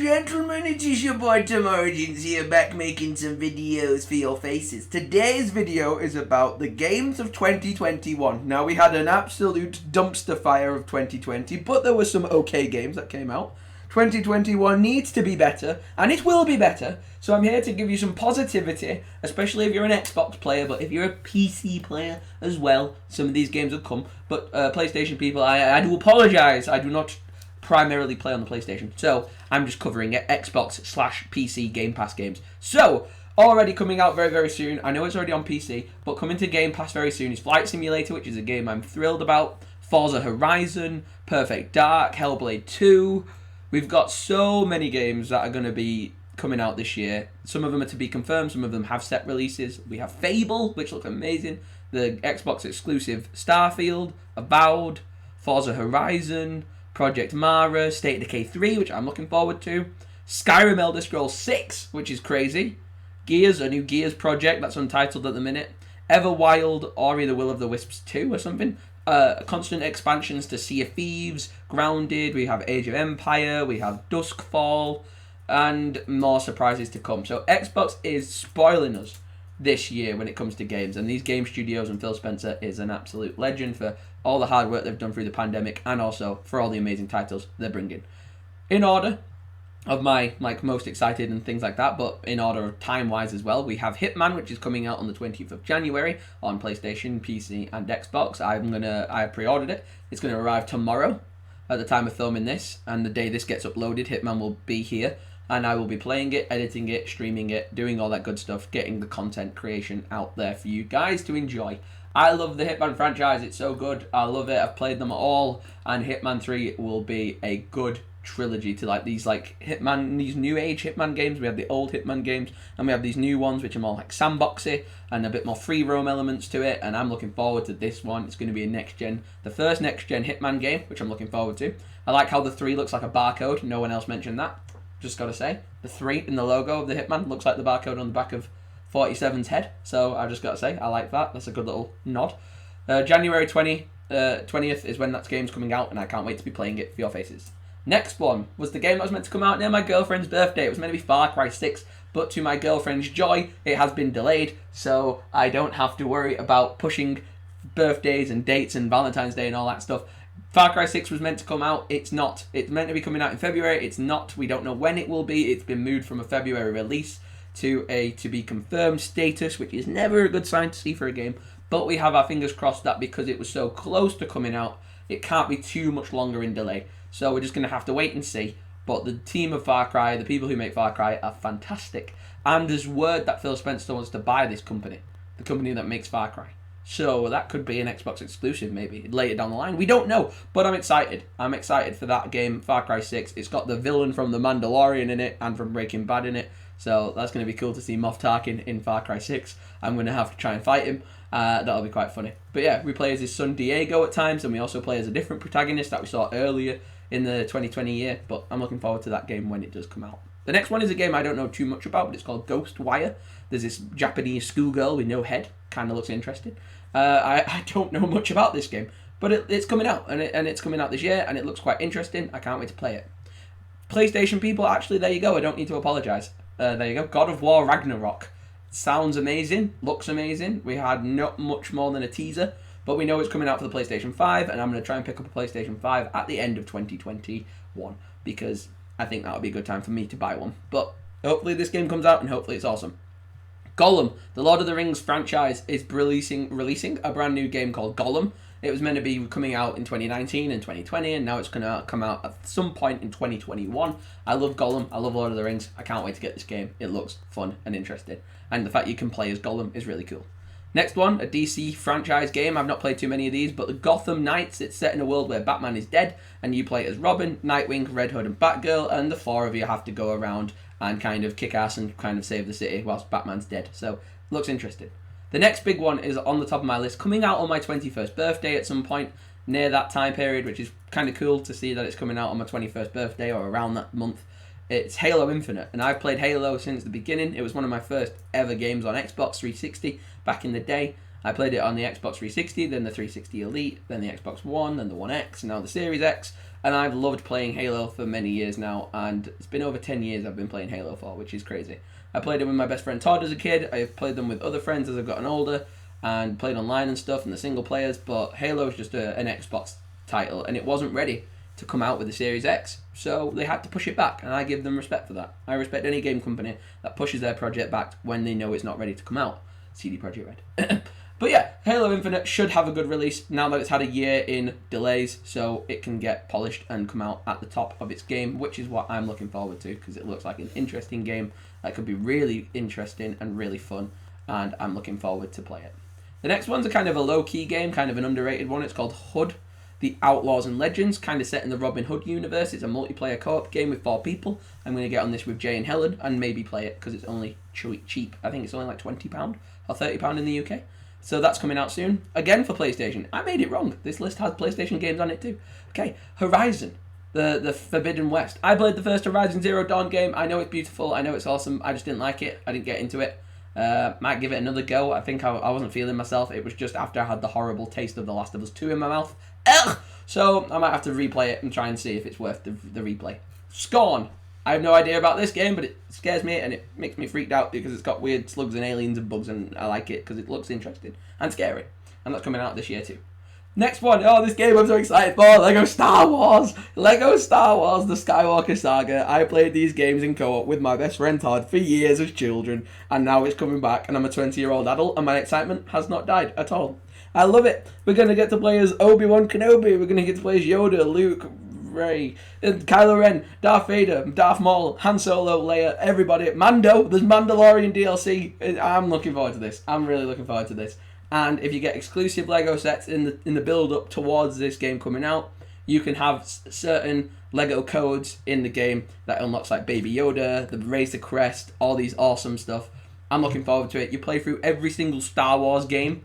gentlemen, it is your boy Tom Origins here, back making some videos for your faces. Today's video is about the games of 2021. Now, we had an absolute dumpster fire of 2020, but there were some okay games that came out. 2021 needs to be better, and it will be better. So I'm here to give you some positivity, especially if you're an Xbox player, but if you're a PC player as well, some of these games will come. But PlayStation people, I do apologise, I do not primarily play on the PlayStation, so I'm just covering it, Xbox/PC Game Pass games. So, already coming out very, very soon. I know it's already on PC, but coming to Game Pass very soon is Flight Simulator, which is a game I'm thrilled about, Forza Horizon, Perfect Dark, Hellblade 2. We've got so many games that are going to be coming out this year. Some of them are to be confirmed, some of them have set releases. We have Fable, which looks amazing, the Xbox exclusive Starfield, Avowed, Forza Horizon, Project Mara, State of Decay 3, which I'm looking forward to, Skyrim Elder Scrolls 6, which is crazy, Gears, a new Gears project that's untitled at the minute, Everwild, Ori the Will of the Wisps 2 or something, constant expansions to Sea of Thieves, Grounded, we have Age of Empire, we have Duskfall, and more surprises to come. So Xbox is spoiling us this year when it comes to games, and these game studios and Phil Spencer is an absolute legend for all the hard work they've done through the pandemic and also for all the amazing titles they're bringing. In order of my most excited and things like that, but in order of time-wise as well, we have Hitman, which is coming out on the 20th of January on PlayStation, PC, and Xbox. I pre-ordered it. It's going to arrive tomorrow at the time of filming this, and the day this gets uploaded, Hitman will be here, and I will be playing it, editing it, streaming it, doing all that good stuff, getting the content creation out there for you guys to enjoy. I love the Hitman franchise, it's so good, I love it, I've played them all, and Hitman 3 will be a good trilogy to these Hitman, these new age Hitman games. We have the old Hitman games, and we have these new ones which are more like sandboxy, and a bit more free roam elements to it, and I'm looking forward to this one. It's going to be the first next gen Hitman game, which I'm looking forward to. I like how the 3 looks like a barcode, no one else mentioned that, just gotta say. The 3 in the logo of the Hitman looks like the barcode on the back of 47's head, so I just gotta say, I like that. That's a good little nod. January 20th is when that game's coming out, and I can't wait to be playing it for your faces. Next one was the game that was meant to come out near my girlfriend's birthday. It was meant to be Far Cry 6, but to my girlfriend's joy, it has been delayed, so I don't have to worry about pushing birthdays and dates and Valentine's Day and all that stuff. Far Cry 6 was meant to come out. It's not. It's meant to be coming out in February. It's not. We don't know when it will be. It's been moved from a February release to a to be confirmed status, which is never a good sign to see for a game, but we have our fingers crossed that because it was so close to coming out, it can't be too much longer in delay. So we're just going to have to wait and see. But the team of Far Cry, the people who make Far Cry, are fantastic. And there's word that Phil Spencer wants to buy this company, the company that makes Far Cry. So that could be an Xbox exclusive maybe later down the line. We don't know, but I'm excited. I'm excited for that game, Far Cry 6. It's got the villain from The Mandalorian in it and from Breaking Bad in it. So that's going to be cool to see Moff Tarkin in Far Cry 6. I'm going to have to try and fight him. That'll be quite funny. But yeah, we play as his son Diego at times, and we also play as a different protagonist that we saw earlier in the 2020 year. But I'm looking forward to that game when it does come out. The next one is a game I don't know too much about, but it's called Ghostwire. There's this Japanese schoolgirl with no head. Kind of looks interesting. I don't know much about this game, but it's coming out, and it's coming out this year, and it looks quite interesting. I can't wait to play it. PlayStation people, actually, there you go. I don't need to apologise. There you go. God of War Ragnarok. Sounds amazing. Looks amazing. We had not much more than a teaser, but we know it's coming out for the PlayStation 5, and I'm going to try and pick up a PlayStation 5 at the end of 2021, because I think that would be a good time for me to buy one. But hopefully this game comes out, and hopefully it's awesome. Gollum, the Lord of the Rings franchise, is releasing a brand new game called Gollum. It was meant to be coming out in 2019 and 2020, and now it's going to come out at some point in 2021. I love Gollum. I love Lord of the Rings. I can't wait to get this game. It looks fun and interesting. And the fact you can play as Gollum is really cool. Next one, a DC franchise game. I've not played too many of these, but the Gotham Knights. It's set in a world where Batman is dead, and you play as Robin, Nightwing, Red Hood, and Batgirl, and the 4 of you have to go around and kind of kick ass and kind of save the city whilst Batman's dead. So, looks interesting. The next big one is on the top of my list, coming out on my 21st birthday at some point near that time period, which is kind of cool to see that it's coming out on my 21st birthday or around that month. It's Halo Infinite, and I've played Halo since the beginning. It was one of my first ever games on Xbox 360 back in the day, I played it on the Xbox 360, then the 360 Elite, then the Xbox One, then the One X, and now the Series X. And I've loved playing Halo for many years now, and it's been over 10 years I've been playing Halo for, which is crazy. I played it with my best friend Todd as a kid. I've played them with other friends as I've gotten older, and played online and stuff, and the single players, but Halo is just an Xbox title, and it wasn't ready to come out with the Series X, so they had to push it back, and I give them respect for that. I respect any game company that pushes their project back when they know it's not ready to come out. CD Projekt Red. But yeah, Halo Infinite should have a good release now that it's had a year in delays, so it can get polished and come out at the top of its game, which is what I'm looking forward to, because it looks like an interesting game that could be really interesting and really fun, and I'm looking forward to play it. The next one's a kind of a low-key game, kind of an underrated one. It's called Hood, The Outlaws and Legends, kind of set in the Robin Hood universe. It's a multiplayer co-op game with 4 people. I'm going to get on this with Jay and Helen and maybe play it because it's only cheap. I think it's only like £20 or £30 in the UK. So that's coming out soon. Again for PlayStation. I made it wrong. This list has PlayStation games on it too. Okay, Horizon, the Forbidden West. I played the first Horizon Zero Dawn game. I know it's beautiful. I know it's awesome. I just didn't like it. I didn't get into it. Might give it another go. I think I wasn't feeling myself. It was just after I had the horrible taste of The Last of Us 2 in my mouth. Ugh! So I might have to replay it and try and see if it's worth the replay. Scorn. I have no idea about this game, but it scares me and it makes me freaked out because it's got weird slugs and aliens and bugs, and I like it because it looks interesting and scary. And that's coming out this year too. Next one. Oh, this game I'm so excited for. Lego Star Wars. Lego Star Wars, the Skywalker Saga. I played these games in co-op with my best friend Todd for years as children, and now it's coming back, and I'm a 20-year-old adult, and my excitement has not died at all. I love it. We're going to get to play as Obi-Wan Kenobi. We're going to get to play as Yoda, Luke, Rey, Kylo Ren, Darth Vader, Darth Maul, Han Solo, Leia, everybody. Mando. There's Mandalorian DLC. I'm looking forward to this. I'm really looking forward to this. And if you get exclusive Lego sets in the build-up towards this game coming out, you can have certain Lego codes in the game that unlocks like Baby Yoda, the Raise the Crest, all these awesome stuff. I'm looking forward to it. You play through every single Star Wars game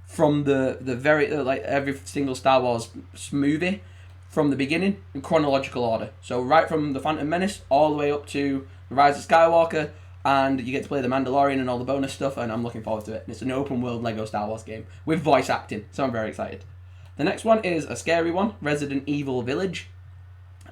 from the very like every single Star Wars movie from the beginning in chronological order. So right from the Phantom Menace all the way up to the Rise of Skywalker. And you get to play the Mandalorian and all the bonus stuff, and I'm looking forward to it. And it's an open world Lego Star Wars game with voice acting, so I'm very excited. The next one is a scary one, Resident Evil Village.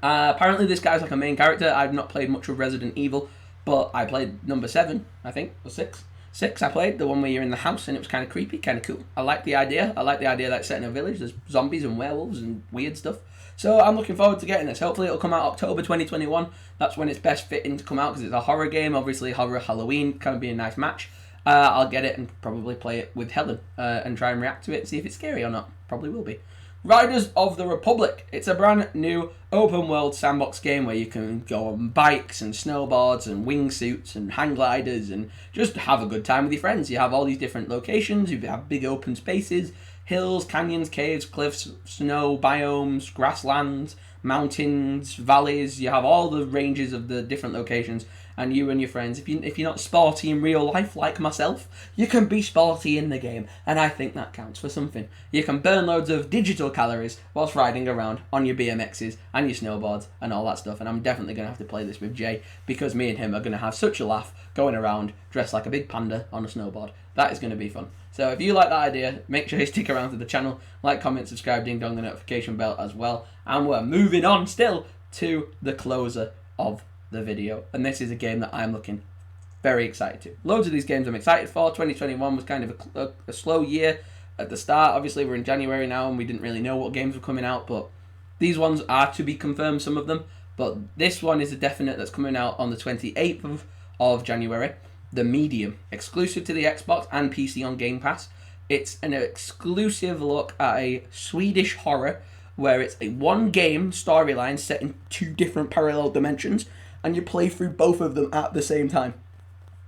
Apparently this guy's like a main character. I've not played much of Resident Evil, but I played number 7, I think, or 6. 6 I played, the one where you're in the house, and it was kind of creepy, kind of cool. I like the idea. I like the idea that it's set in a village. There's zombies and werewolves and weird stuff. So I'm looking forward to getting this. Hopefully it'll come out October 2021. That's when it's best fitting to come out because it's a horror game. Obviously horror Halloween kind of be a nice match. I'll get it and probably play it with Helen and try and react to it and see if it's scary or not. Probably will be. Riders of the Republic. It's a brand new open world sandbox game where you can go on bikes and snowboards and wingsuits and hang gliders and just have a good time with your friends. You have all these different locations. You have big open spaces. Hills, canyons, caves, cliffs, snow, biomes, grasslands, mountains, valleys. You have all the ranges of the different locations, and you and your friends, if you're not sporty in real life like myself, you can be sporty in the game, and I think that counts for something. You can burn loads of digital calories whilst riding around on your BMXs and your snowboards and all that stuff, and I'm definitely going to have to play this with Jay, because me and him are going to have such a laugh going around dressed like a big panda on a snowboard. That is going to be fun. So if you like that idea, make sure you stick around to the channel, like, comment, subscribe, ding dong the notification bell as well. And we're moving on still to the closer of the video. And this is a game that I'm looking very excited to. Loads of these games I'm excited for. 2021 was kind of a slow year at the start. Obviously we're in January now and we didn't really know what games were coming out, but these ones are to be confirmed, some of them. But this one is a definite that's coming out on the 28th of January. The Medium, exclusive to the Xbox and PC on Game Pass. It's an exclusive look at a Swedish horror where it's a one-game storyline set in 2 different parallel dimensions, and you play through both of them at the same time.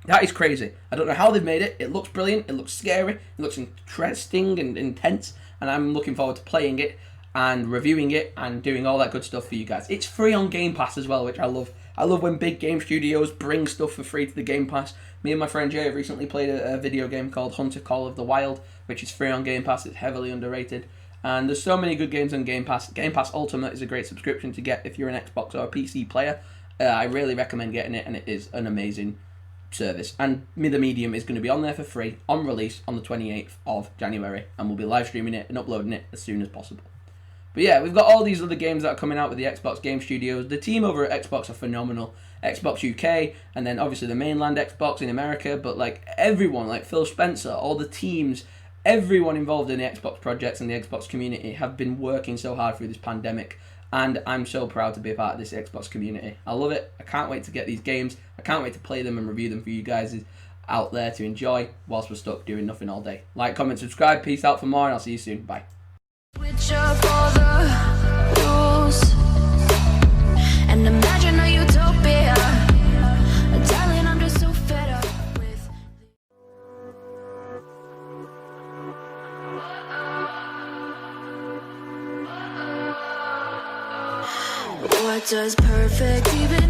That is crazy. I don't know how they've made it. It looks brilliant. It looks scary. It looks interesting and intense, and I'm looking forward to playing it and reviewing it and doing all that good stuff for you guys. It's free on Game Pass as well, which I love. I love when big game studios bring stuff for free to the Game Pass. Me and my friend Jay have recently played a video game called Hunter Call of the Wild, which is free on Game Pass. It's heavily underrated. And there's so many good games on Game Pass. Game Pass Ultimate is a great subscription to get if you're an Xbox or a PC player. I really recommend getting it, and it is an amazing service, and the medium is going to be on there for free on release on the 28th of January, and we'll be live streaming it and uploading it as soon as possible. But yeah, we've got all these other games that are coming out with the Xbox Game Studios. The team over at Xbox are phenomenal. Xbox UK, and then obviously the mainland Xbox in America, but like everyone, like Phil Spencer, all the teams, everyone involved in the Xbox projects and the Xbox community have been working so hard through this pandemic, and I'm so proud to be a part of this Xbox community. I love it. I can't wait to get these games. I can't wait to play them and review them for you guys out there to enjoy whilst we're stuck doing nothing all day. Like, comment, subscribe. Peace out for more, and I'll see you soon. Bye. Switch up all the rules and imagine a utopia. Darling, I'm just so fed up with what does perfect even